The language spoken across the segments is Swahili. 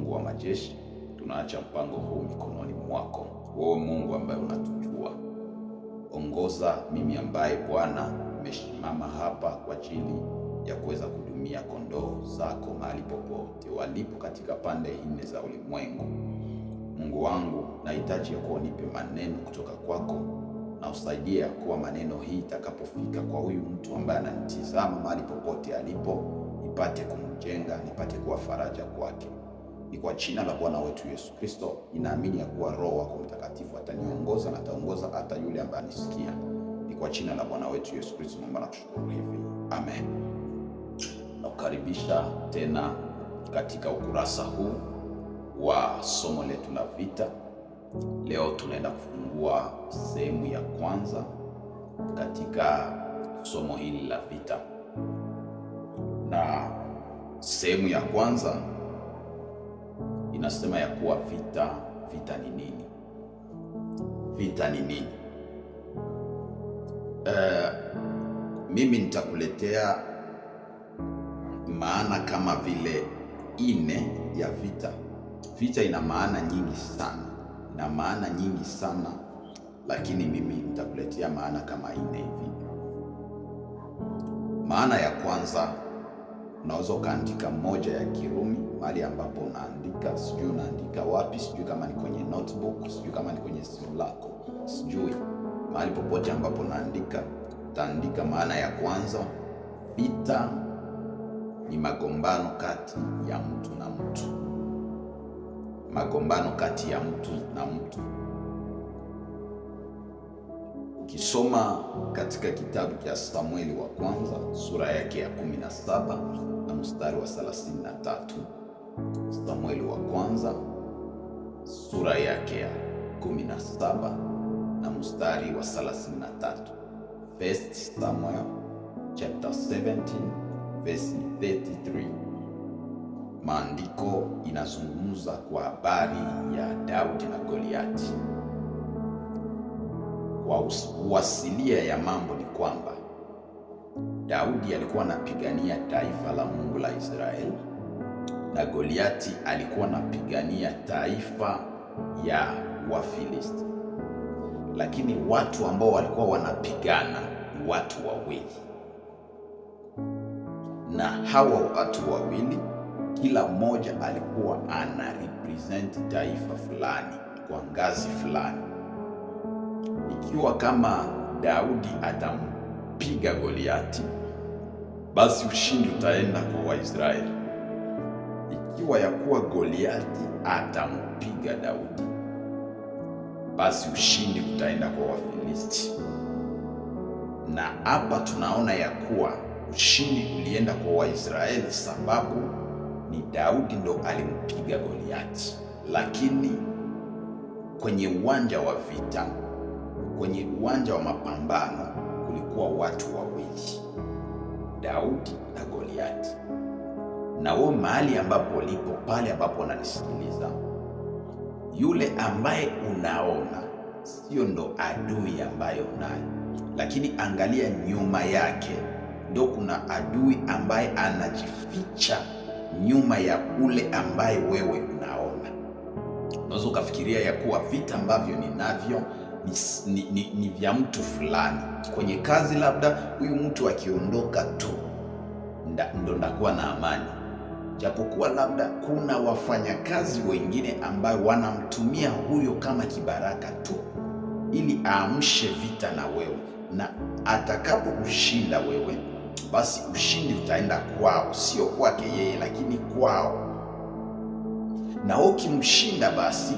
Mungu wa majeshi, tunaacha mpango huu mikononi mwako. Wewe Mungu ambaye unatujua, ongoza mimi ambaye Bwana nimesimama hapa kwa ajili ya kuweza kudumia kondoo zako mahali popote walipo katika pande nne za ulimwengu. Mungu wangu, nahitaji ya kuwa nipe maneno kutoka kwako, na usaidie ya kuwa maneno hii itakapofika kwa huyu mtu ambaye ananitazama mahali popote alipo, nipate kumjenga, nipate kuwa faraja kwake. Ni kwa jina la Bwana wetu Yesu Kristo, ninaamini ya kuwa Roho wako Mtakatifu ataniongoza na ataongoza hata yule ambaye anisikia. Ni kwa jina la Bwana wetu Yesu Kristo naomba na kushukuru hivi. Amen. Nakukaribisha tena katika ukurasa huu wa somo letu la vita. Leo tunaenda kufungua sehemu ya kwanza katika somo hili la vita. Na sehemu ya kwanza inasema ya kuwa vita ni nini? Vita ni nini? Mimi nitakuletea maana kama vile 4 ya vita. Vita ina maana nyingi sana, lakini mimi nitakuletea maana kama 4 hivi. Maana ya kwanza, unaweza ukaandika moja ya Kirumi mahali ambapo unaandika, sijui unaandika wapi, sijui kama ni kwenye notebook, sijui kama ni kwenye simu lako, sijui mahali popote ambapo unaandika, utaandika maana ya kwanza. Vita ni magombano kati ya mtu na mtu. Magombano kati ya mtu na mtu. Ukisoma katika kitabu cha Samueli wa kwanza sura yake ya 17 na mstari wa 33. Samueli wa kwanza sura yake ya 17 na mstari wa 33. First Samuel chapter 17 verse 33. Maandiko inazungumza kwa habari ya Daudi na Goliati. Kwa uasilia ya mambo ni kwamba Daudi alikuwa anapigania taifa la Mungu la Israeli, na Goliati alikuwa anapigania taifa ya Wafilisti. Lakini watu ambao walikuwa wanapigana ni watu wawili, na hawa watu wawili kila mmoja alikuwa ana represent taifa fulani kwa ngazi fulani. Ikiwa kama Daudi atampiga Goliati, basi ushindi utaenda kwa Waisraeli. Ikiwa ya kuwa Goliati atampiga Daudi, basi ushindi utaenda kwa Wafilisti. Na hapa tunaona ya kuwa ushindi ulienda kwa Waisraeli sababu ni Daudi ndo alimpiga Goliati. Lakini kwenye uwanja wa vita, kwenye uwanja wa mapambano, kulikuwa watu wawili, Daudi na Goliati. Na wewe mahali ambapo lipo, pale ambapo unanisikiliza, yule ambaye unaona sio ndo adui ambaye unaye, lakini angalia nyuma yake, ndo kuna adui ambaye anajificha nyuma ya ule ambaye wewe unaona. Unaweza ukafikiria ya kuwa vita ambavyo ninavyo ni vya mtu fulani kwenye kazi, labda huyu mtu akiondoka tu ndo ndakuwa na amani, japokuwa labda kuna wafanyakazi wengine ambao wanamtumia huyo kama kibaraka tu ili aamshe vita na wewe, na atakapo kushinda wewe, basi ushindi utaenda kwao, sio kwake yeye, lakini kwao. Na ukimshinda, basi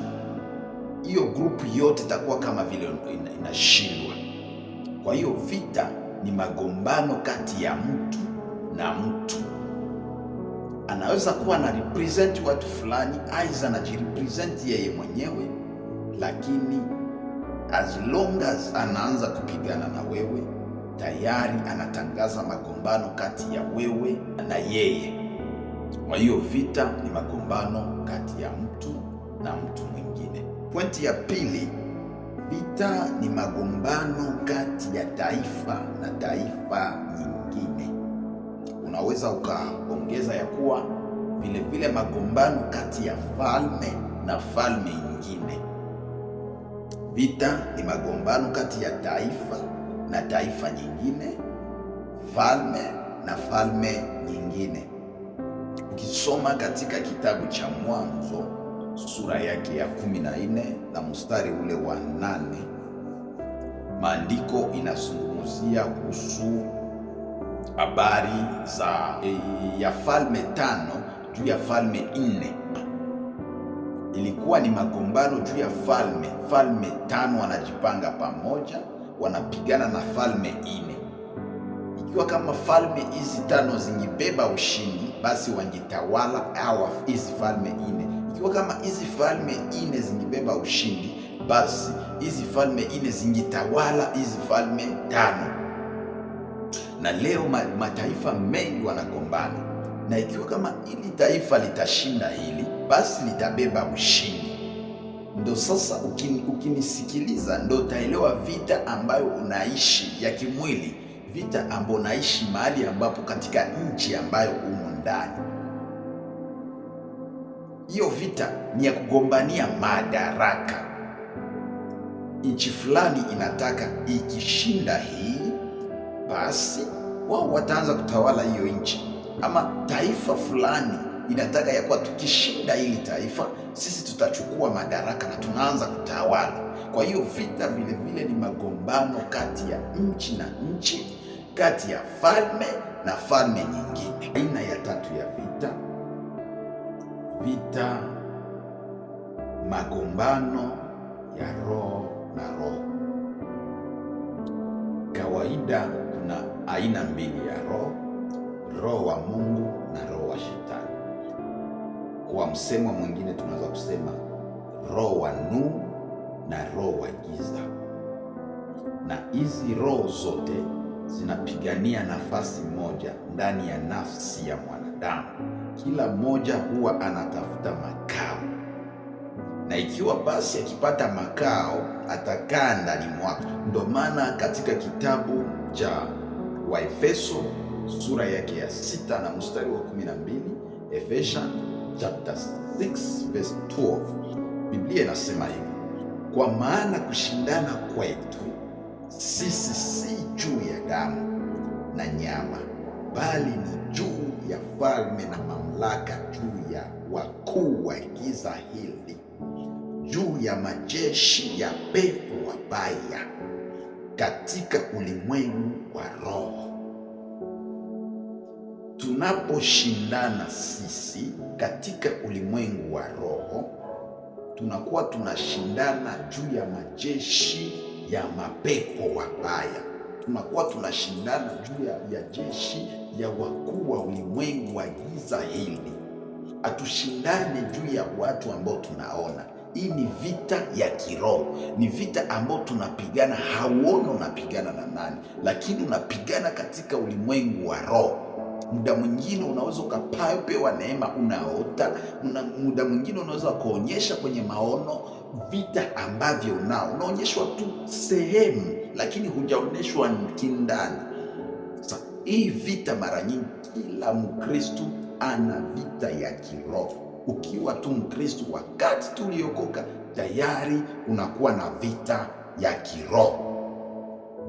hiyo grupu yote itakuwa kama vile inashindwa. Kwa hiyo vita ni magombano kati ya mtu na mtu. Anaweza kuwa na represent watu fulani, aiza anajirepresent yeye mwenyewe, lakini as long as anaanza kupigana na wewe, tayari anatangaza magombano kati ya wewe na yeye. Kwa hiyo vita ni magombano kati ya mtu na mtu mwingine. Pointi ya pili, vita ni magombano kati ya taifa na taifa nyingine. Unaweza ukaongeza ya kuwa vile vile magombano kati ya falme na falme nyingine. Vita ni magombano kati ya taifa na taifa nyingine, falme na falme nyingine. Ukisoma katika kitabu cha Mwanzo sura yake ya 14 na mstari ule wa 8, maandiko inazungumzia kuhusu habari ya falme 5 juu ya falme 4. Ilikuwa ni magombano juu ya falme 5 wanajipanga pamoja, wanapigana na falme 4. Ikiwa kama falme hizi 5 zingebeba ushindi, basi wangetawala hawa hizi falme 4. Ikiwa kama hizi falme 4 zingebeba ushindi, basi hizi falme 4 zingetawala hizi falme 5. Na leo mataifa mengi wanagombana, na ikiwa kama hili taifa litashinda hili, basi litabeba ushindi. Ndo sasa ukinisikiliza, ndo utaelewa vita ambayo unaishi ya kimwili, vita ambayo unaishi mahali ambapo katika nchi ambayo umo ndani. Hiyo vita ni ya kugombania madaraka. Nchi fulani inataka ikishinda hii, basi wao wataanza kutawala hiyo nchi, ama taifa fulani inataka ya kuwa tukishinda hili taifa sisi tutachukua madaraka na tunaanza kutawala. Kwa hiyo vita vile vile ni magombano kati ya nchi na nchi, kati ya falme na falme nyingine. Aina ya tatu ya vita, magombano ya roho na roho. Kawaida kuna aina mbili ya roho wa Mungu na roho wa Shetani. Kwa msemo mwingine tunaweza kusema roho wa nuru na roho wa giza. Na hizi roho zote zinapigania nafasi moja ndani ya nafsi ya mwanadamu. Kila mmoja huwa anatafuta makao, na ikiwa basi akipata makao atakaa ndani mwake. Ndio maana katika kitabu cha Waefeso sura yake ya 6 na mstari wa 12, Ephesians chapter 6 verse 12, Biblia inasema hivi: kwa maana kushindana kwetu sisi si juu ya damu na nyama, bali ni juu ya falme na mamlaka, juu ya wakuu wa giza hili, juu ya majeshi ya pepo wabaya katika ulimwengu wa roho. Tunaposhindana sisi katika ulimwengu wa roho, tunakuwa tunashindana juu ya majeshi ya mapepo wabaya, tunakuwa tunashindana juu ya jeshi ya wakuu wa ulimwengu wa giza hili. Hatushindane juu ya watu ambao tunaona. Hii ni vita ya kiroho, ni vita ambao tunapigana. Hauoni unapigana na nani, lakini unapigana katika ulimwengu wa roho. Muda mwingine unaweza ukapewa neema, unaota. Muda mwingine unaweza kuonyesha kwenye maono vita ambavyo unaonyeshwa tu sehemu, lakini hujaonyeshwa kindani. Sasa hii vita, mara nyingi kila Mkristo ana vita ya kiroho. Ukiwa tu Mkristo wakati tu uliokoka, tayari unakuwa na vita ya kiroho.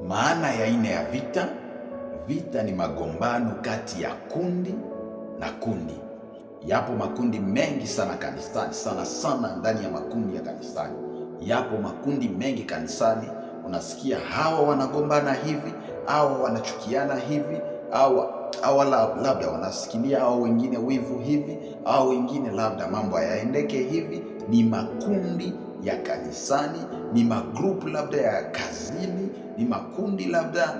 Maana ya aina ya vita ni magombano kati ya kundi na kundi. Yapo makundi mengi sana kanisani, sana ndani ya makundi ya kanisani. Yapo makundi mengi kanisani, unasikia hawa wanagombana hivi, hawa wanachukiana hivi, hawa labda wanasikilia hao wengine wivu hivi, au wengine labda mambo hayaendeke hivi. Ni makundi ya kanisani, ni magrupu labda ya kazini, ni makundi labda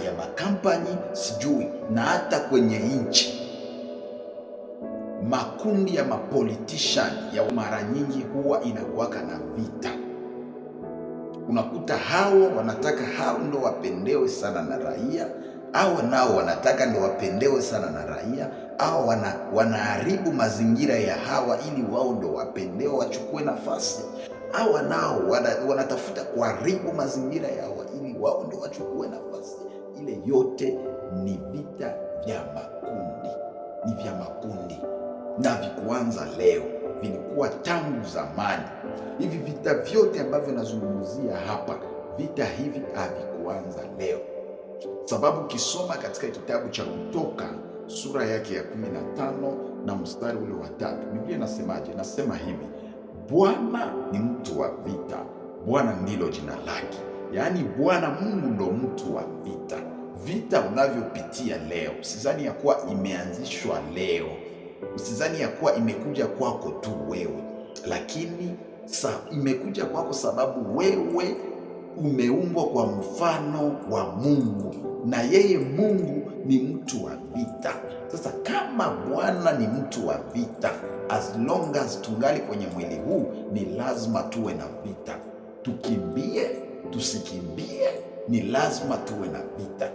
ya makampani, sijui, na hata kwenye nchi. Makundi ya mapolitician ya mara nyingi huwa inakuwaka na vita. Unakuta hao wanataka hao ndo wapendewe sana na raia, hao nao wanataka ndo wapendewe sana na raia, hao wanaharibu mazingira ya hawa ili wao ndo wapendewe wachukue nafasi. Hawa nao wanatafuta kuharibu mazingira ya hawa ili wao ndo wachukue nafasi. Ile yote ni vita vya makundi. ni vya makundi na vikuanza leo, vilikuwa tangu zamani. Hivi vita vyote ambavyo nazungumzia hapa, vita hivi havikuanza leo, sababu ukisoma katika kitabu cha Kutoka sura yake ya 15 na mstari ule wa 3, Biblia inasemaje? Nasema hivi: Bwana ni mtu wa vita, Bwana ndilo jina lake. Yaani Bwana Mungu ndo mtu wa vita. Vita unavyopitia leo, usizani ya kuwa imeanzishwa leo, usizani ya kuwa imekuja kwako tu wewe, lakini imekuja kwako sababu wewe umeumbwa kwa mfano wa Mungu, na yeye Mungu ni mtu wa vita. Sasa kama Bwana ni mtu wa vita, as long as tungali kwenye mwili huu, ni lazima tuwe na vita. Tukimbie tusikimbie, ni lazima tuwe na vita.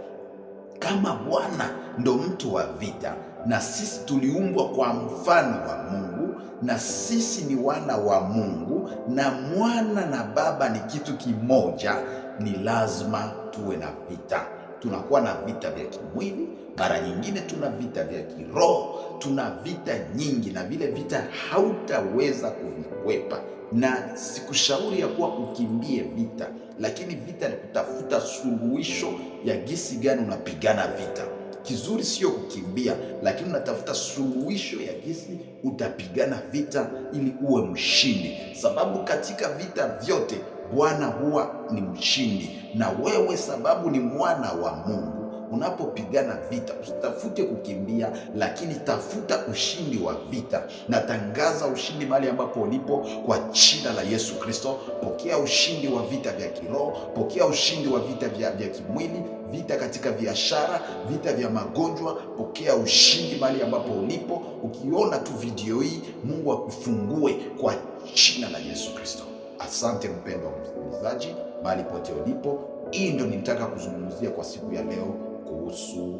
Kama Bwana ndo mtu wa vita, na sisi tuliumbwa kwa mfano wa Mungu, na sisi ni wana wa Mungu, na mwana na baba ni kitu kimoja, ni lazima tuwe na vita. Tunakuwa na vita vya kimwili, mara nyingine tuna vita vya kiroho, tuna vita nyingi, na vile vita hautaweza kuvikwepa. Na sikushauri ya kuwa ukimbie vita, lakini vita ni kutafuta suluhisho ya gisi gani unapigana vita. Kizuri sio kukimbia, lakini unatafuta suluhisho ya gisi utapigana vita ili uwe mshindi, sababu katika vita vyote Bwana huwa ni mshindi, na wewe sababu ni mwana wa Mungu. Unapopigana vita, usitafute kukimbia, lakini tafuta ushindi wa vita. Natangaza ushindi mahali ambapo ulipo kwa jina la Yesu Kristo. Pokea ushindi wa vita vya kiroho, pokea ushindi wa vita vya kimwili, vita katika biashara, vita vya magonjwa. Pokea ushindi mahali ambapo ulipo. Ukiona tu video hii, Mungu akufungue kwa jina la Yesu Kristo. Asante mpendwa msikilizaji, mahali pote ulipo. Hii ndio nitaka kuzungumzia kwa siku ya leo kuhusu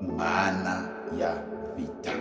maana ya vita.